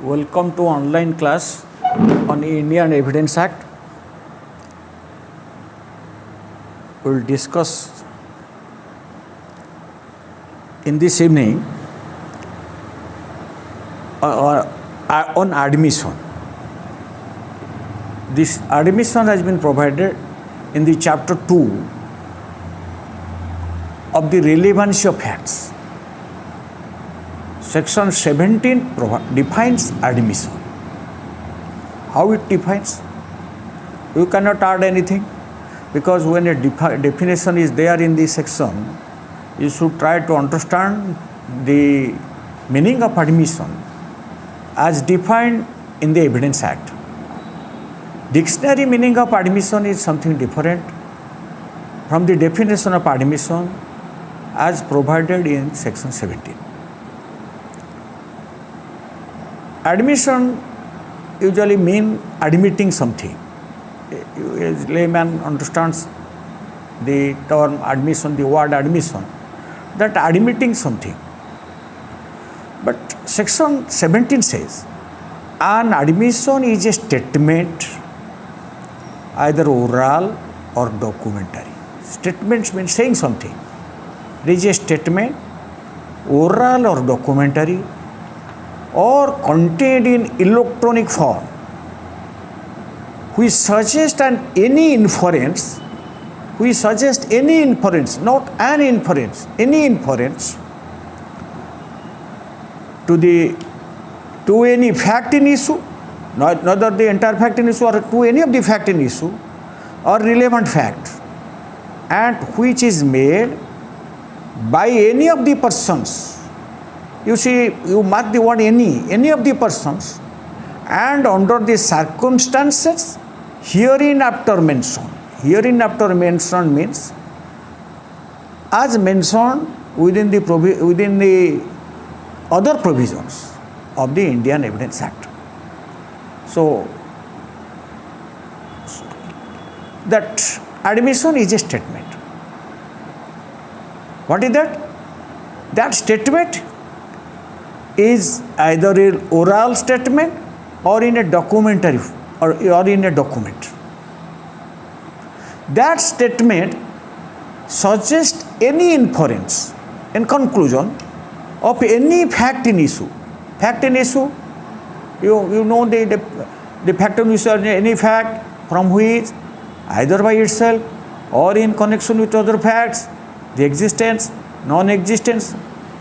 Welcome to online class on Indian Evidence Act. We will discuss in this evening on admission. This admission has been provided in the chapter 2 of the relevancy of facts. Section 17 defines admission. How it defines? You cannot add anything, because when a definition is there in the section, you should try to understand the meaning of admission as defined in the Evidence Act. Dictionary meaning of admission is something different from the definition of admission as provided in section 17. Admission usually means admitting something. As layman understands the term admission, the word admission, that admitting something. But section 17 says, an admission is a statement, either oral or documentary. Statements mean saying something. It is a statement, oral or documentary, or contained in electronic form, which suggests any inference, not an inference, any inference to any fact in issue, neither the entire fact in issue or to any of the fact in issue or relevant fact, and which is made by any of the persons. You see, you mark the word any of the persons, and under the circumstances hereinafter mentioned. Hereinafter mentioned means as mentioned within the other provisions of the Indian Evidence Act. So that admission is a statement. What is that? That statement is either an oral statement or in a documentary or in a document. That statement suggests any inference in conclusion of any fact in issue. Fact in issue, you know the fact in issue, any fact from which either by itself or in connection with other facts, the existence, non-existence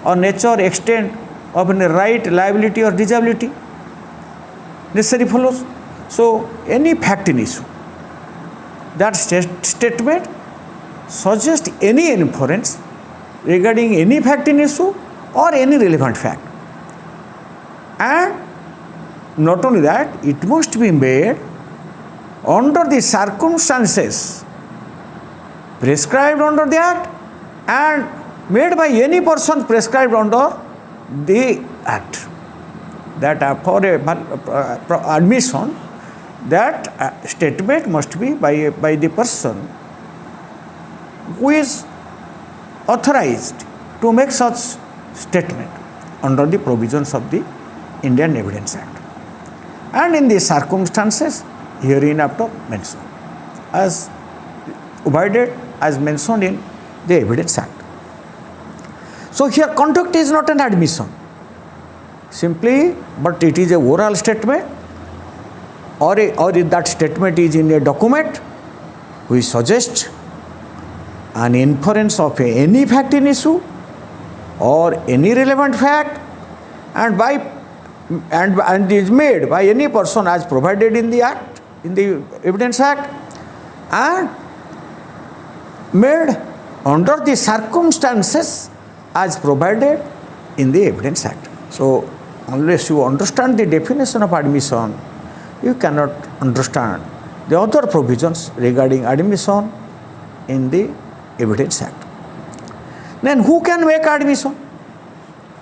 or nature, extent of a right, liability or disability necessary follows. So any fact in issue, that statement suggests any inference regarding any fact in issue or any relevant fact. And not only that, it must be made under the circumstances prescribed under the Act and made by any person prescribed under the Act. That for admission, that statement must be by the person who is authorized to make such statement under the provisions of the Indian Evidence Act, and in the circumstances hereinafter mentioned, as provided as mentioned in the Evidence Act. So here conduct is not an admission simply, but it is a oral statement or that statement is in a document which suggests an inference of any fact in issue or any relevant fact, and is made by any person as provided in the Act, in the Evidence Act, and made under the circumstances as provided in the Evidence Act. So unless you understand the definition of admission, you cannot understand the other provisions regarding admission in the Evidence Act. Then who can make admission?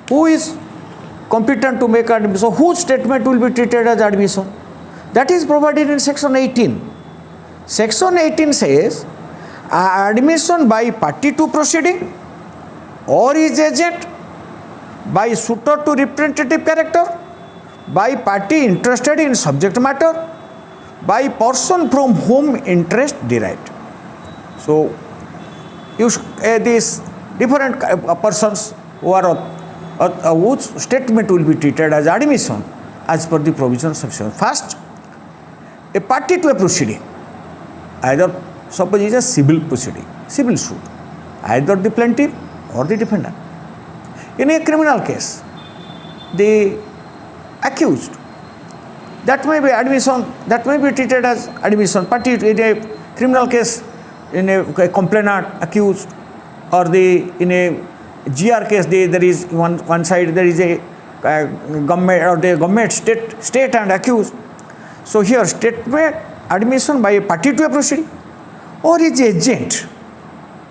Who is competent to make admission? Whose statement will be treated as admission? That is provided in section 18. Section 18 says admission by party to proceeding or his agent by suitor to representative character by party interested in subject matter, by person from whom interest derived. So, these different persons who are whose statement will be treated as admission as per the provisions of section. First, a party to a proceeding, either suppose it is a civil proceeding, civil suit, either the plaintiff or the defendant. In a criminal case, the accused, that may be admission, that may be treated as admission. Party in a criminal case, in a complainant accused, or in a GR case, there is one side there is a government or the government state and accused. So here statement admission by a party to a proceeding or is agent.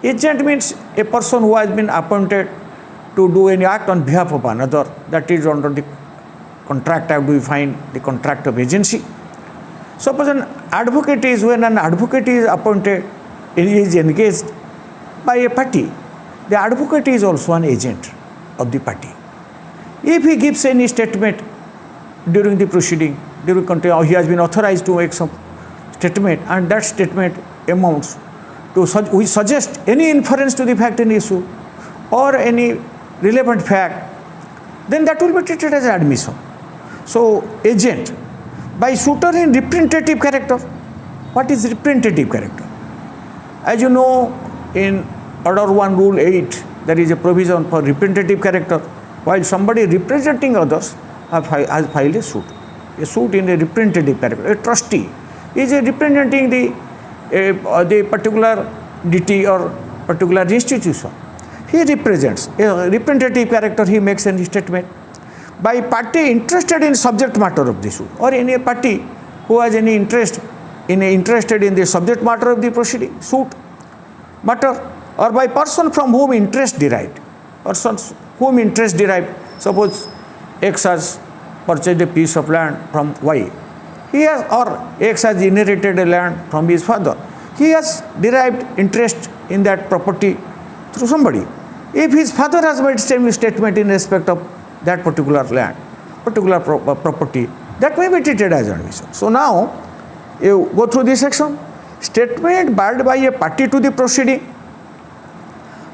Agent means a person who has been appointed to do any act on behalf of another, that is under the contract act we find the contract of agency. Suppose an advocate is, when an advocate is appointed, he is engaged by a party, the advocate is also an agent of the party. If he gives any statement during the proceeding, during or he has been authorized to make some statement, and that statement amounts to we suggest any inference to the fact and issue or any relevant fact, then that will be treated as admission. So, agent by suitor in representative character. What is representative character? As you know, in Order 1 Rule 8, there is a provision for representative character. While somebody representing others has filed a suit in a representative character. A trustee is representing the particular deity or particular institution. He represents a representative character. He makes any statement by party interested in subject matter of the suit, or any party who has any interested in the subject matter of the proceeding suit matter, or by person from whom interest derived. Persons whom interest derived. Suppose X has purchased a piece of land from Y. He has, or X has inherited a land from his father. He has derived interest in that property through somebody. If his father has made same statement in respect of that particular land, particular property, that may be treated as admission. So now, you go through this section. Statement made by a party to the proceeding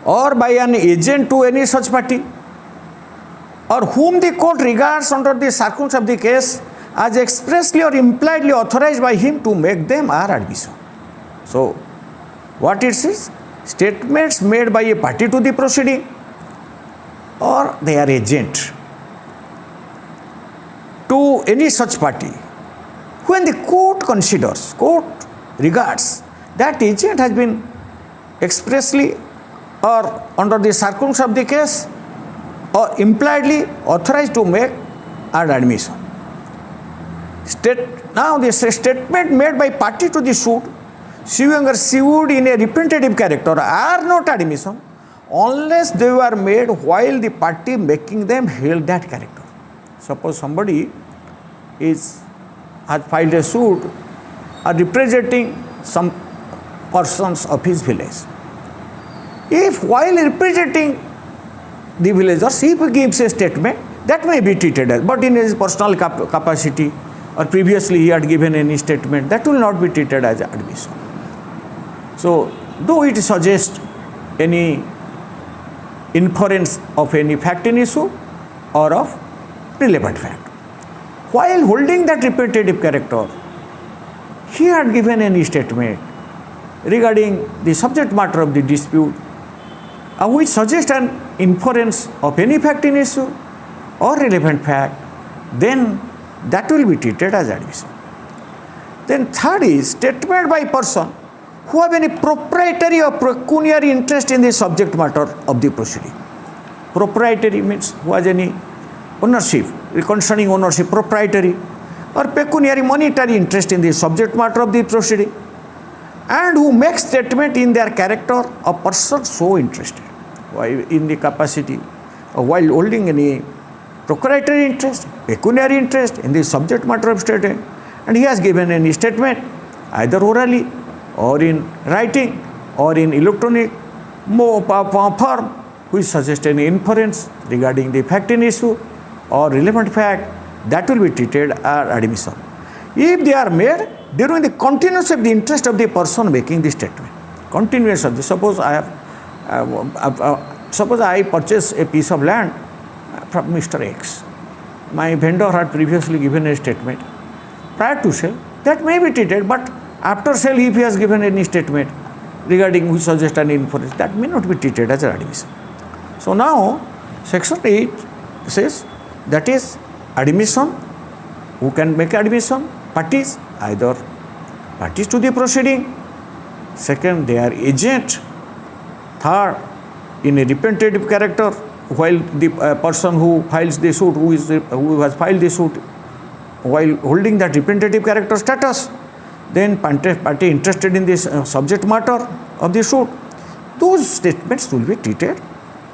or by an agent to any such party, or whom the court regards under the circumstances of the case as expressly or impliedly authorized by him to make them, are admission. So, what it says? Statements made by a party to the proceeding or they are agent to any such party, when the court regards that agent has been expressly or under the circumstances of the case or impliedly authorized to make an admission. Now the statement made by party to the suit suing or sued in a representative character are not admission unless they were made while the party making them held that character. Suppose somebody has filed a suit representing some persons of his village. If while representing the villagers, if he gives a statement, that may be treated as, but in his personal capacity or previously he had given any statement, that will not be treated as admission. So, though it suggests any inference of any fact in issue or of relevant fact, while holding that representative character, he had given any statement regarding the subject matter of the dispute, which suggests an inference of any fact in issue or relevant fact, then that will be treated as admission. Then third is statement by person who have any proprietary or pecuniary interest in the subject matter of the proceeding. Proprietary means who has any ownership, concerning ownership, proprietary or pecuniary monetary interest in the subject matter of the proceeding, and who makes statement in their character of person so interested, in the capacity while holding any proprietary interest, pecuniary interest in the subject matter of statement, and he has given any statement either orally or in writing or in electronic form which suggests any inference regarding the fact in issue or relevant fact, that will be treated as admission. If they are made during the continuance of the interest of the person making the statement, continuance of the, suppose I purchase a piece of land from Mr. X. My vendor had previously given a statement prior to sale, that may be treated, but after sale if he has given any statement regarding which suggests an inference, that may not be treated as an admission. So now section 8 says that is admission. Who can make admission? Parties, either parties to the proceeding, second they are agent, third in a representative character, while the person who files the suit, who has filed the suit while holding that representative character status, then party interested in this subject matter of the suit, those statements will be treated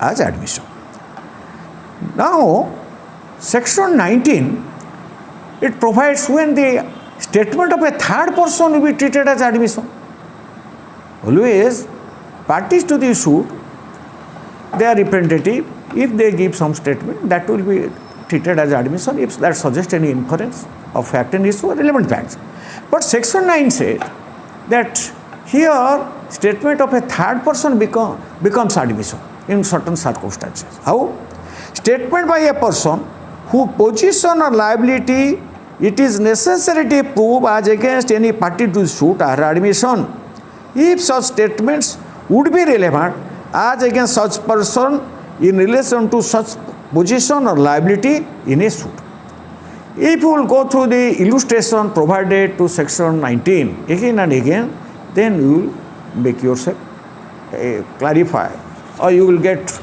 as admission. Now section 19, it provides when the statement of a third person will be treated as admission. Always parties to the suit, they are representative, if they give some statement, that will be treated as admission if that suggests any inference of fact and issue or relevant facts. But section 9 says that here statement of a third person becomes admission in certain circumstances. How? Statement by a person whose position or liability it is necessary to prove as against any party to suit are admission if such statements would be relevant as against such person in relation to such position or liability in a suit. If you will go through the illustration provided to section 19 again and again, then you will make yourself clarify, or you will get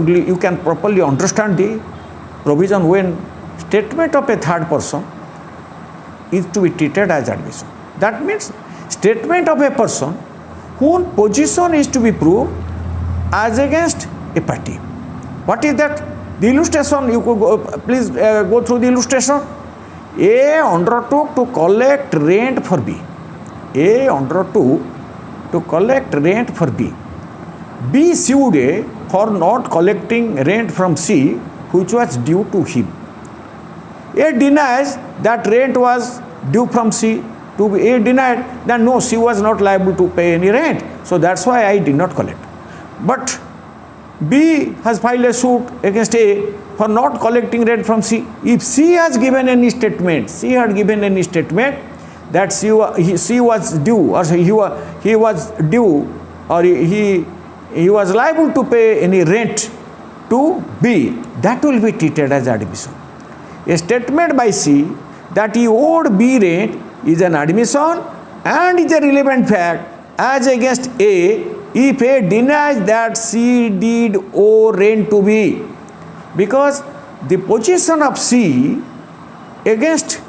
you can properly understand the provision when statement of a third person is to be treated as admission. That means statement of a person whose position is to be proved as against a party. What is that? The illustration, you could go, please go through the illustration. A undertook to collect rent for B. A undertook to collect rent for B. B sued A for not collecting rent from C, which was due to him. A denies that rent was due from C. To B, A denied that no, C was not liable to pay any rent, so that's why I did not collect. But B has filed a suit against A for not collecting rent from C. If C has given any statement, C had given any statement that C was due, or he was due, or he was liable to pay any rent to B, that will be treated as admission. A statement by C that he owed B rent is an admission and is a relevant fact as against A if A denies that C did owe rent to B, because the position of C against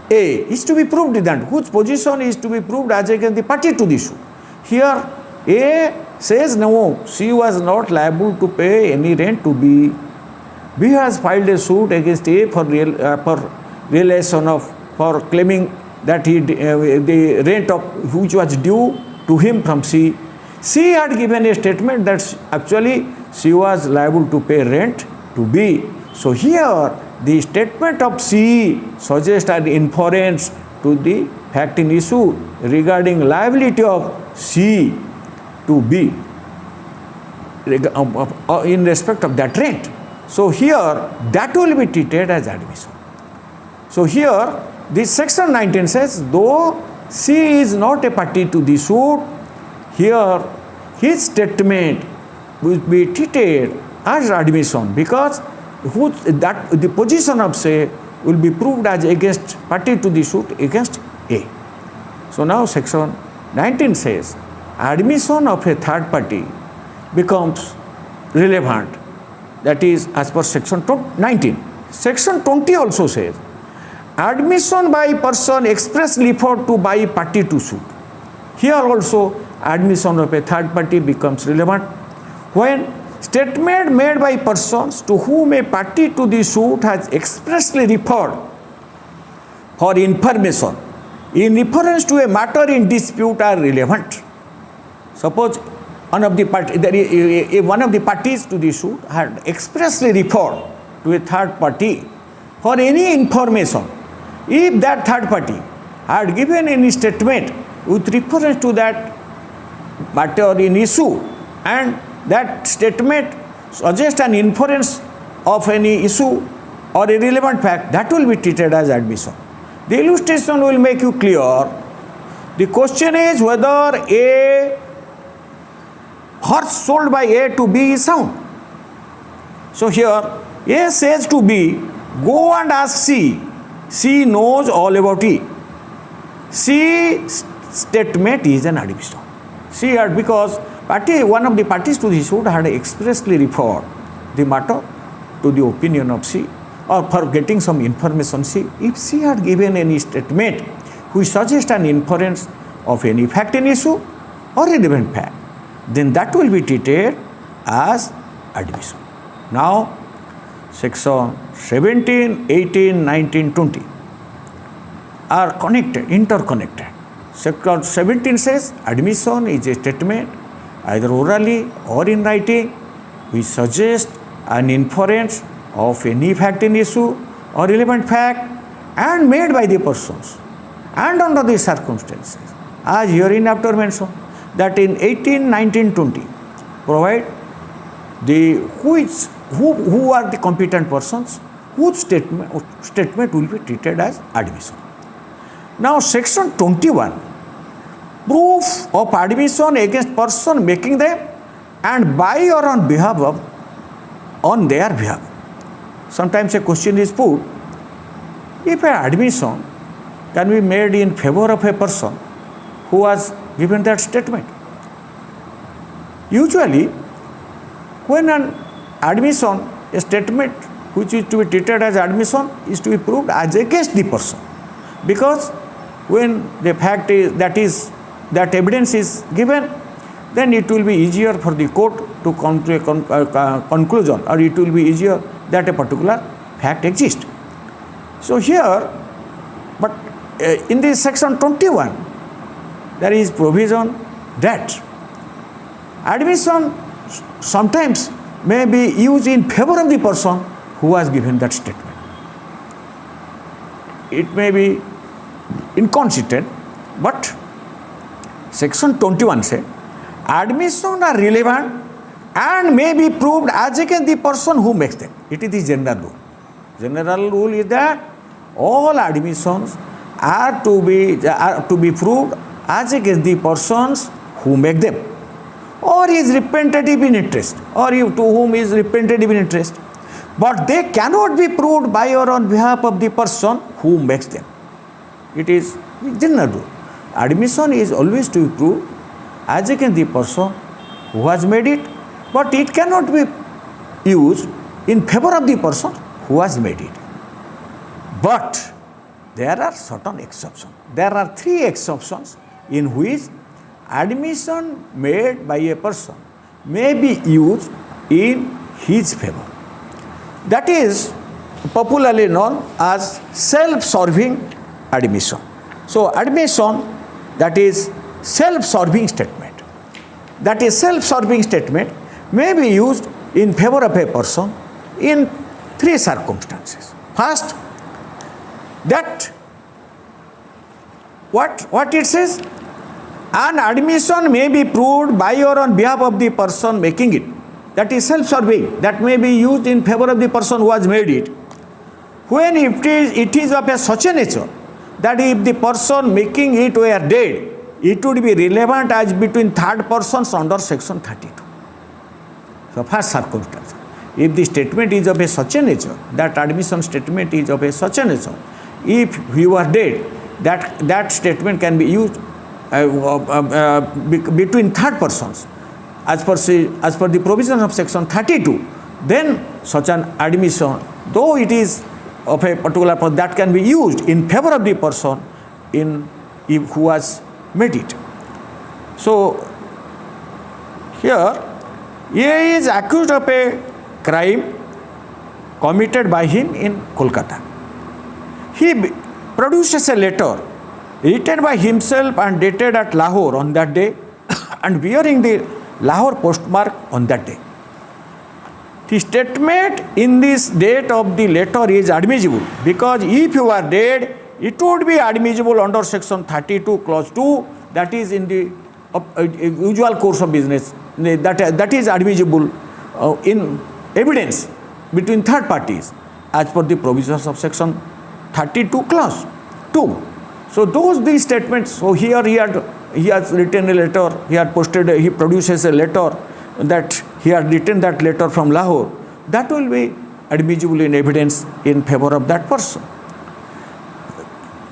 A is to be proved, then whose position is to be proved as against the party to the suit. Here A says no, C was not liable to pay any rent to B. B has filed a suit against A for claiming that the rent of which was due to him from C. C had given a statement that actually C was liable to pay rent to B. So here the statement of C suggests an inference to the fact in issue regarding liability of C to B in respect of that rent. So here that will be treated as admission. So here this section 19 says, though C is not a party to the suit, here his statement will be treated as admission, because the position of C will be proved as against party to the suit against A. So now section 19 says admission of a third party becomes relevant, that is as per section 19. Section 20 also says admission by person expressly referred to by party to suit. Here also admission of a third party becomes relevant when statement made by persons to whom a party to the suit has expressly referred for information in reference to a matter in dispute are relevant. Suppose one of the parties to the suit had expressly referred to a third party for any information, if that third party had given any statement with reference to that matter in issue, and that statement suggests an inference of any issue or a relevant fact, that will be treated as admission. The illustration will make you clear. The question is whether a horse sold by A to B is sound. So here A says to B, go and ask C. C knows all about E. C statement is an admission. C had, because one of the parties to the suit had expressly referred the matter to the opinion of C, or for getting some information C. If C had given any statement which suggests an inference of any fact in issue or relevant fact, then that will be treated as admission. Now, section 17, 18, 19, 20 are connected, interconnected. Section 17 says admission is a statement either orally or in writing which suggests an inference of any fact in issue or relevant fact and made by the persons and under the circumstances, as hereinafter mentioned, that in 18, 19, 20 provide the who are the competent persons whose statement will be treated as admission. Now, section 21, proof of admission against person making them and by or on behalf of, on their behalf. Sometimes a question is put, if an admission can be made in favor of a person who has given that statement. Usually, when an admission, a statement which is to be treated as admission is to be proved as against the person, because when the fact is that evidence is given, then it will be easier for the court to come to a conclusion, or it will be easier that a particular fact exists. So here, but in this section 21, there is provision that admission sometimes may be used in favor of the person who has given that statement. It may be inconsistent, but section 21 says admission are relevant and may be proved as against the person who makes them. It is the general rule. General rule is that all admissions are to be proved as against the persons who make them, or is representative in interest, or to whom is representative in interest. But they cannot be proved by or on behalf of the person who makes them. It is general rule. Admission is always to be proved as against the person who has made it, but it cannot be used in favor of the person who has made it. But there are certain exceptions. There are 3 exceptions in which admission made by a person may be used in his favor. That is popularly known as self-serving admission. So admission, that is self-serving statement. That is self-serving statement may be used in favor of a person in 3 circumstances. First, that what it says, an admission may be proved by or on behalf of the person making it. That is self-serving. That may be used in favor of the person who has made it. When it is of a such a nature that if the person making it were dead, it would be relevant as between third persons under section 32. So first circumstance, if the statement is of a such a nature, that admission statement is of a such a nature, if you are dead, that statement can be used between third persons as per the provision of section 32, then such an admission, though it is of a particular person, that can be used in favor of the person who has made it. So here A is accused of a crime committed by him in Kolkata. He produces a letter written by himself and dated at Lahore on that day and bearing the Lahore postmark on that day. The statement in this date of the letter is admissible because if you are dead, it would be admissible under section 32 clause 2, that is in the usual course of business, that is admissible in evidence between third parties as per the provisions of section 32 clause 2. So these statements, so here he has written a letter, he produces a letter that he had written that letter from Lahore, that will be admissible in evidence in favor of that person.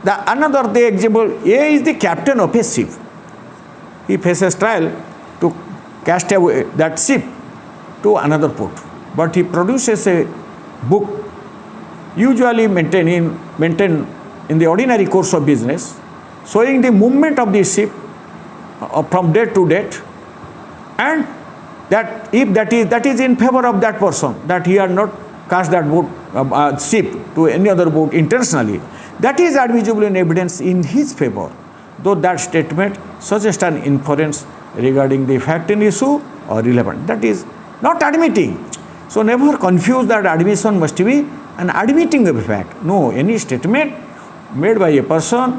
The example, A is the captain of a ship. He faces trial to cast away that ship to another port, but he produces a book usually maintained in the ordinary course of business, showing the movement of the ship from date to date, and that if that is in favor of that person, that he had not cast that boat ship to any other boat intentionally, that is admissible in evidence in his favor, though that statement suggests an inference regarding the fact in issue or relevant. That is not admitting. So never confuse that admission must be an admitting of a fact. No, any statement made by a person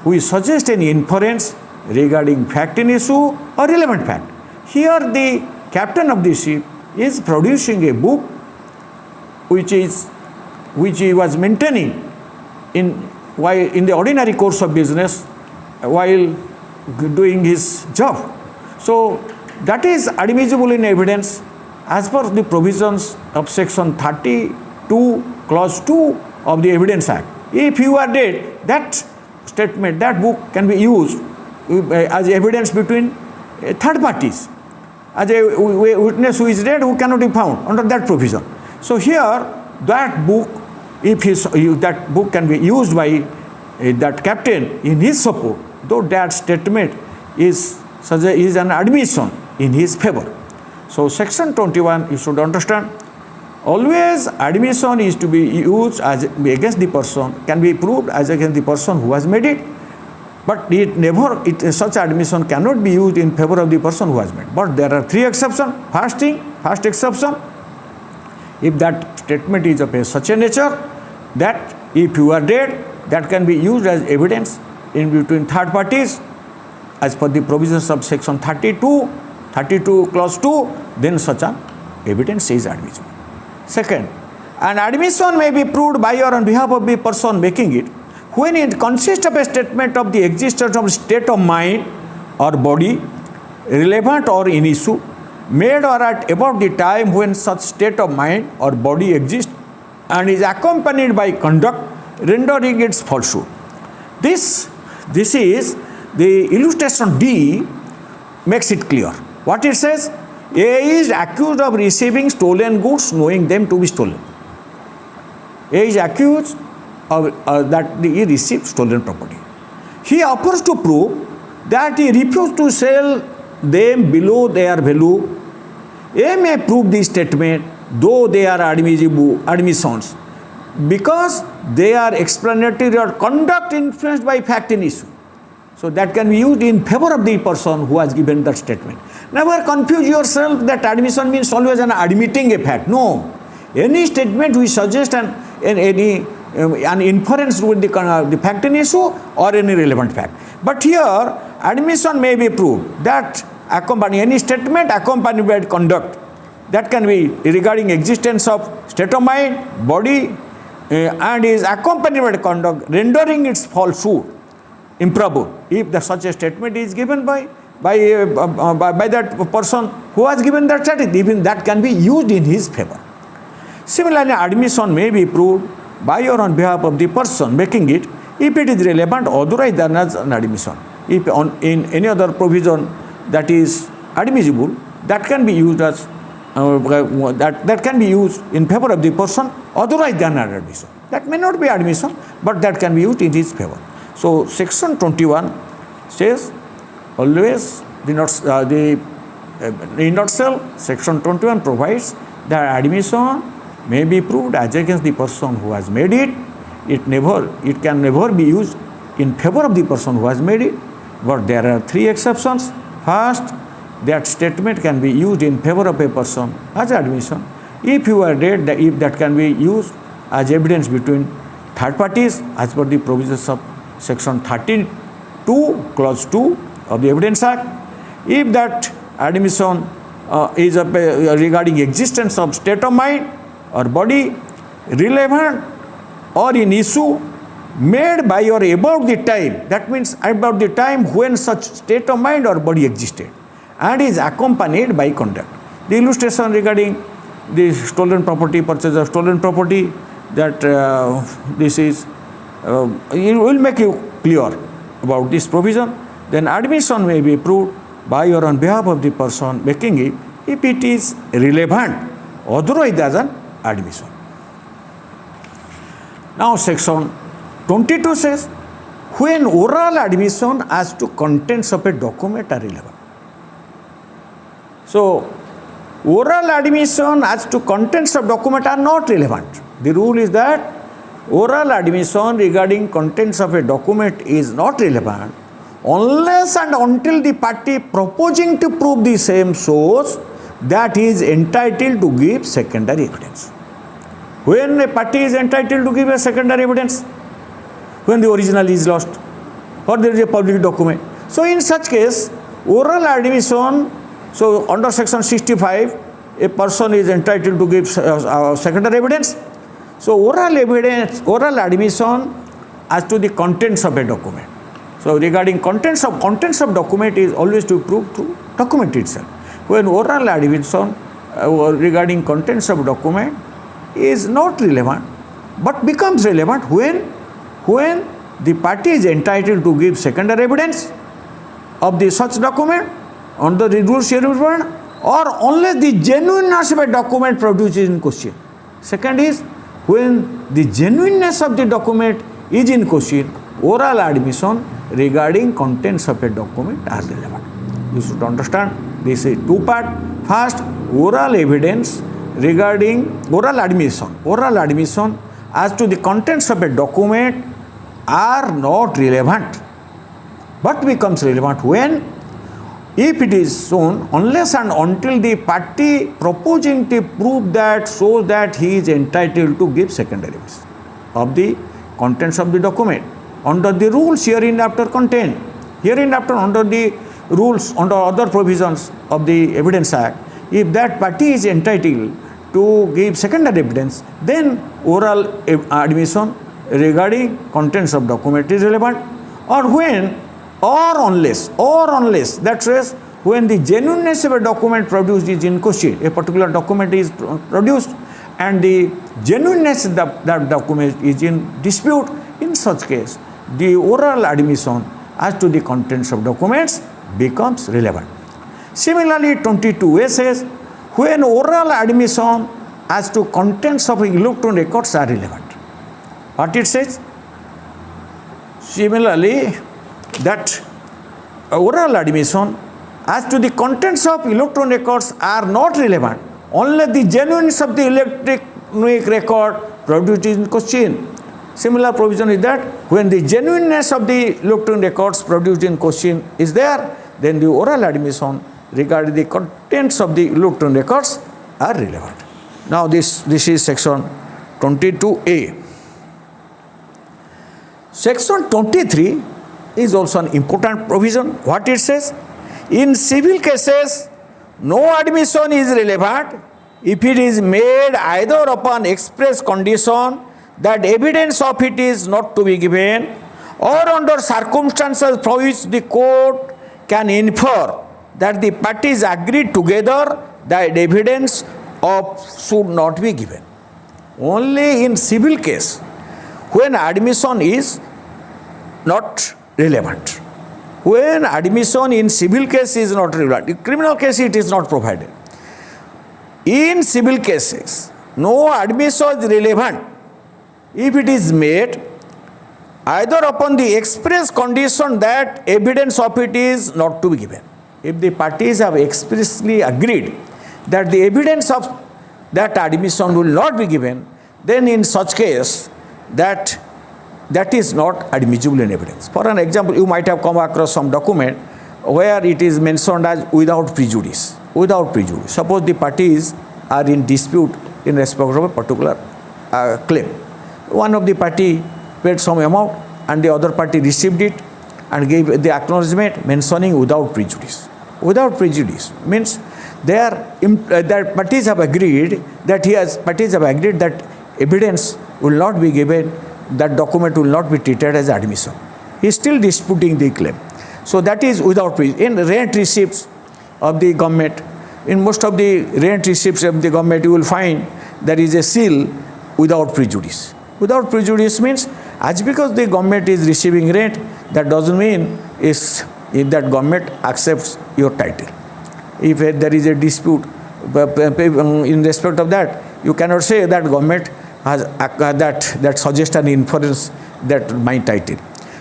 who suggests an inference regarding fact in issue or relevant fact. Here the captain of the ship is producing a book which he was maintaining in the ordinary course of business while doing his job. So that is admissible in evidence as per the provisions of section 32 clause 2 of the Evidence Act. If you are dead, that statement, that book can be used as evidence between third parties, as a witness who is dead who cannot be found under that provision. So here that book, that book can be used by that captain in his support, though that statement is an admission in his favor. So section 21, you should understand, always admission is to be used as against the person, can be proved as against the person who has made it, but such admission cannot be used in favor of the person who has made. But there are three exceptions. First exception, if that statement is of such a nature that if you are dead, that can be used as evidence in between third parties as per the provisions of section 32 clause 2, then such an evidence is admissible. Second, an admission may be proved by or on behalf of the person making it when it consists of a statement of the existence of state of mind or body relevant or in issue, made or at about the time when such state of mind or body exists and is accompanied by conduct rendering its falsehood. This is the illustration D makes it clear. What it says? A is accused of receiving stolen goods knowing them to be stolen. A is accused of that he received stolen property. He offers to prove that he refused to sell them below their value. A may prove this statement though they are admissions because they are explanatory or conduct influenced by fact in issue. So that can be used in favor of the person who has given that statement. Never confuse yourself that admission means always an admitting a fact. No. Any statement which suggests an inference with the fact in issue or any relevant fact. But here, admission may be proved that any statement accompanied by conduct that can be regarding existence of state of mind, body, and is accompanied by conduct rendering its falsehood improbable. If such a statement is given by that person who has given that statement, even that can be used in his favor. Similarly, admission may be proved by or on behalf of the person making it if it is relevant otherwise than as an admission. If in any other provision that is admissible, that can be used as that can be used in favor of the person otherwise than an admission. That may not be admission, but that can be used in his favor. So section 21 says always in nutshell, section 21 provides that admission may be proved as against the person who has made it. It can never be used in favor of the person who has made it. But there are three exceptions. First, that statement can be used in favor of a person as admission. if you are dead, if that can be used as evidence between third parties as per the provisions of section 32 clause 2 of the Evidence Act. If that admission is regarding existence of state of mind or body relevant or in issue made by or about the time, that means about the time when such state of mind or body existed, and is accompanied by conduct. The illustration regarding the stolen property, purchase of stolen property, that this is, it will make you clear about this provision. Then admission may be approved by or on behalf of the person making it if it is relevant, otherwise as an admission. Now section 22 says, when oral admission as to contents of a document are relevant. So, oral admission as to contents of document are not relevant. The rule is that oral admission regarding contents of a document is not relevant unless and until the party proposing to prove the same shows that he is entitled to give secondary evidence. When a party is entitled to give a secondary evidence, when the original is lost or there is a public document. So in such case, oral admission, so under section 65, a person is entitled to give secondary evidence. So oral evidence, oral admission as to the contents of a document. So regarding contents of document is always to prove through document itself. When oral admission regarding contents of document is not relevant, but becomes relevant when the party is entitled to give secondary evidence of the such document under the rules here or unless the genuineness of a document produced in question. Second is, when the genuineness of the document is in question, oral admission regarding contents of a document are relevant. You should understand this is two part. First, oral evidence regarding oral admission as to the contents of a document are not relevant, but becomes relevant when, if it is shown, unless and until the party proposing to prove that shows that he is entitled to give secondary evidence of the contents of the document under the rules hereinafter contained. Hereinafter under the rules, under other provisions of the Evidence Act, if that party is entitled to give secondary evidence, then oral admission regarding contents of document is relevant, or when or unless that says when the genuineness of a document produced is in question, a particular document is produced and the genuineness of that document is in dispute, in such case the oral admission as to the contents of documents becomes relevant. Similarly, 22A says when oral admission as to contents of electronic records are relevant. What it says? Similarly, that oral admission as to the contents of electronic records are not relevant unless the genuineness of the electronic record produced in question. Similar provision is that when the genuineness of the electronic records produced in question is there, then the oral admission regarding the contents of the electronic records are relevant. Now this is section 22A. Section 23 is also an important provision. What it says? In civil cases, no admission is relevant if it is made either upon express condition that evidence of it is not to be given, or under circumstances from which the court can infer that the parties agreed together that evidence of should not be given. Only in civil case, when admission is not relevant. When admission in civil case is not relevant, in criminal case it is not provided. In civil cases, no admission is relevant if it is made either upon the express condition that evidence of it is not to be given. If the parties have expressly agreed that the evidence of that admission will not be given, then in such case that is not admissible in evidence. For an example, you might have come across some document where it is mentioned as without prejudice. Without prejudice. Suppose the parties are in dispute in respect of a particular claim. One of the party paid some amount and the other party received it and gave the acknowledgement mentioning without prejudice. Without prejudice means that parties have agreed that evidence will not be given, that document will not be treated as admission. He is still disputing the claim. So that is without prejudice. In rent receipts of the government, in most of the rent receipts of the government, you will find there is a seal without prejudice. Without prejudice means as because the government is receiving rent, that doesn't mean if that government accepts your title. If there is a dispute in respect of that, you cannot say that government has that suggests an inference that my title.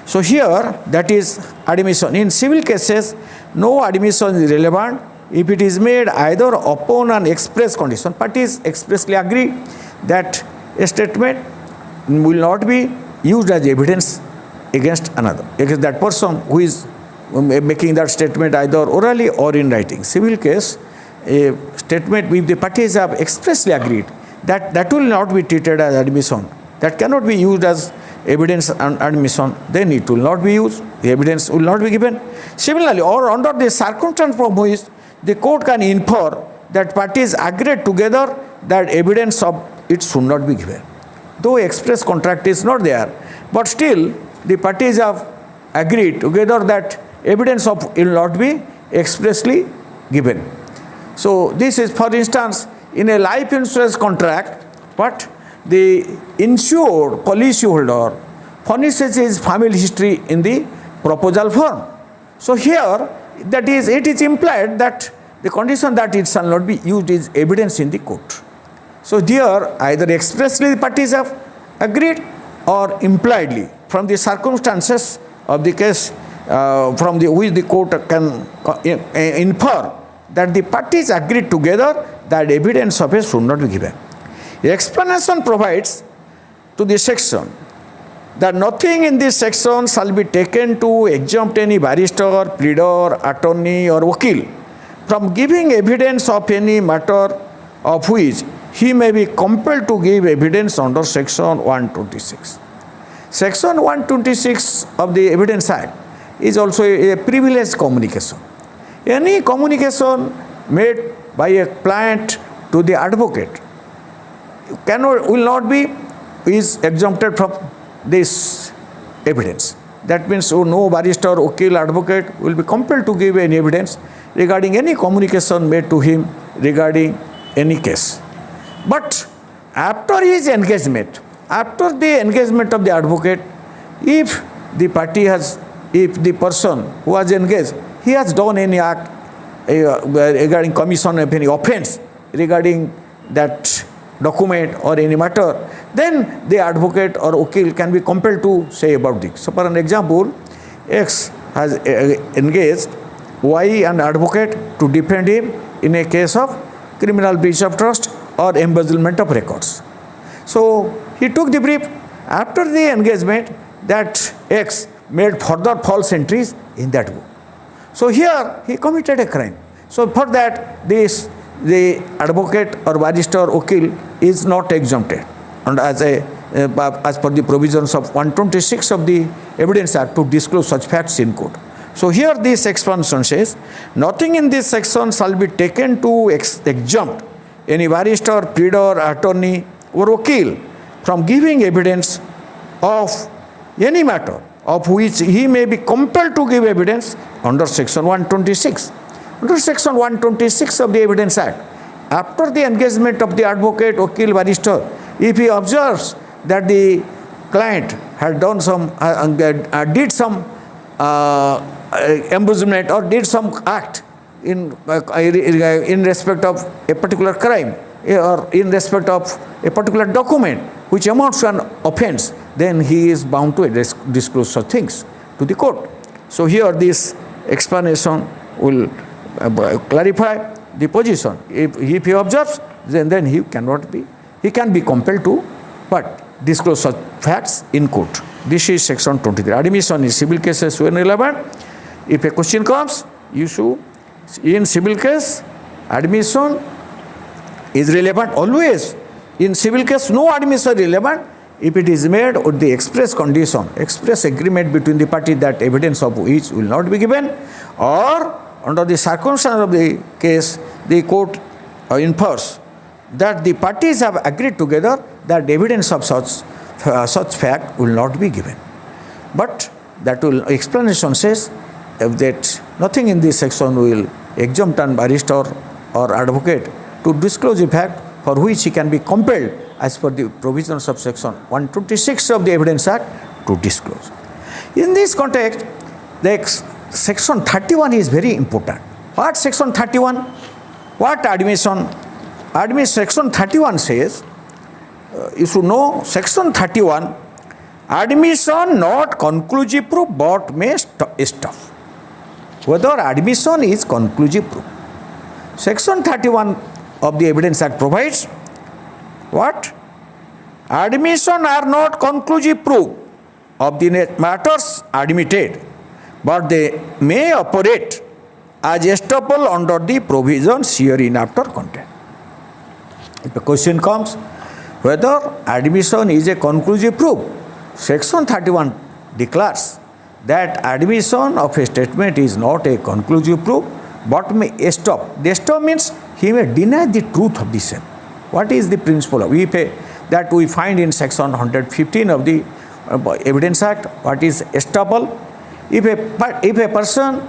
So here that is admission. In civil cases, no admission is relevant if it is made either upon an express condition. Parties expressly agree that a statement will not be used as evidence against another, against that person who is making that statement either orally or in writing. Civil case, a statement if the parties have expressly agreed that will not be treated as admission, that cannot be used as evidence and admission, then it will not be used, the evidence will not be given. Similarly, or under the circumstance from which the court can infer that parties agreed together that evidence of it should not be given. Though express contract is not there, but still the parties have agreed together that evidence of it will not be expressly given. So this is, for instance, in a life insurance contract, but the insured policyholder furnishes his family history in the proposal form. So here it is implied that the condition that it shall not be used is evidence in the court. So here either expressly the parties have agreed or impliedly from the circumstances of the case from which the court can infer that the parties agreed together that evidence of it should not be given. The explanation provides to this section that nothing in this section shall be taken to exempt any barrister, pleader, attorney or wakil from giving evidence of any matter of which he may be compelled to give evidence under section 126. Section 126 of the Evidence Act is also a privileged communication. Any communication made by a client to the advocate will not be exempted from this evidence. That means no barrister, wakil, advocate will be compelled to give any evidence regarding any communication made to him regarding any case. But after his engagement, after the engagement of the advocate, if the person who has engaged, he has done any act regarding commission of any offense regarding that document or any matter, then the advocate or wakil can be compelled to say about this. So for an example, X has engaged Y an advocate to defend him in a case of criminal breach of trust or embezzlement of records. So he took the brief. After the engagement, that X made further false entries in that book. So here he committed a crime. So for that, the advocate or barrister or wakil is not exempted, and as per the provisions of 126 of the Evidence Act to disclose such facts in court. So here this expansion says, nothing in this section shall be taken to exempt any barrister, pleader, attorney or wakil from giving evidence of any matter of which he may be compelled to give evidence under section 126. Under section 126 of the Evidence Act, after the engagement of the advocate, wakil, barrister, if he observes that the client had done some, did some embezzlement or did some act in respect of a particular crime or in respect of a particular document which amounts to an offense, then he is bound to disclose such things to the court. So here this explanation will clarify the position. If he observes, then he can be compelled to disclose such facts in court. This is section 23. Admission in civil cases when relevant. If a question comes, in civil case, admission is relevant always In civil case, no admission relevant if it is made with the express condition, express agreement between the parties that evidence of which will not be given, or under the circumstances of the case, the court infers that the parties have agreed together that evidence of such fact will not be given. But that will explanation says that nothing in this section will exempt an barrister or advocate to disclose a fact for which he can be compelled as per the provisions of section 126 of the Evidence Act to disclose. In this context, the section 31 is very important. What section 31? What admission? Section 31 says, you should know section 31, admission not conclusive proof but may stop. Whether admission is conclusive proof. Section 31 of the Evidence Act provides what? Admission are not conclusive proof of the matters admitted, but they may operate as estoppel under the provisions hereinafter contained. If a question comes whether admission is a conclusive proof, section 31 declares that admission of a statement is not a conclusive proof but may stop. The stop means he may deny the truth of the same. What is the principle of that we find in section 115 of the Evidence Act? What is estoppel? If a person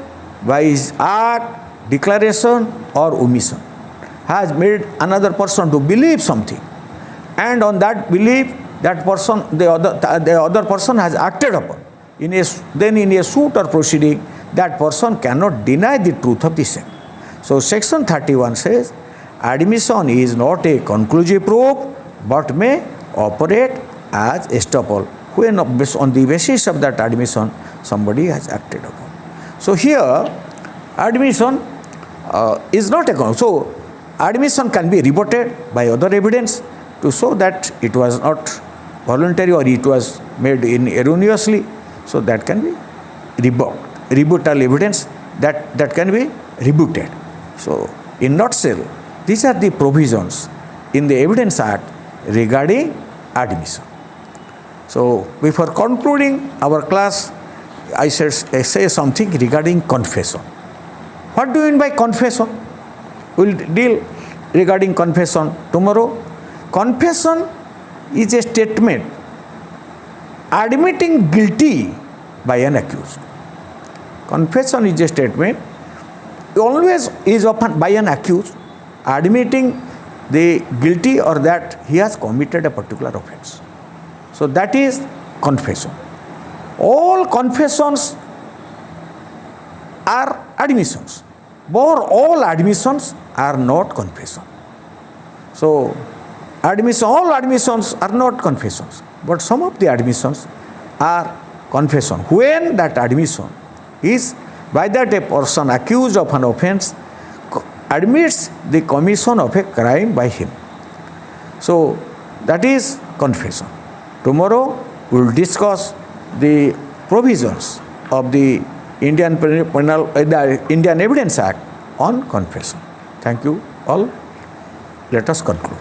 by his act, declaration or omission has made another person to believe something, and on that belief that person, the other person has acted upon, then in a suit or proceeding, that person cannot deny the truth of the same. So section 31 says admission is not a conclusive proof but may operate as estoppel when on the basis of that admission somebody has acted upon. So here admission is not a conclusive. So admission can be rebutted by other evidence to show that it was not voluntary or it was made erroneously. So that can be rebutted. Rebuttal evidence that can be rebutted. So in nutshell, these are the provisions in the Evidence Act regarding admission. So before concluding our class, I say something regarding confession. What do you mean by confession? We'll deal regarding confession tomorrow. Confession is a statement admitting guilty by an accused. Confession is a statement always is often by an accused admitting the guilty or that he has committed a particular offense. So that is confession. All confessions are admissions, but all admissions are not confession. So all admissions are not confessions, but some of the admissions are confession. When that admission is by that a person accused of an offense admits the commission of a crime by him. So that is confession. Tomorrow we will discuss the provisions of the Indian Evidence Act on confession. Thank you all. Let us conclude.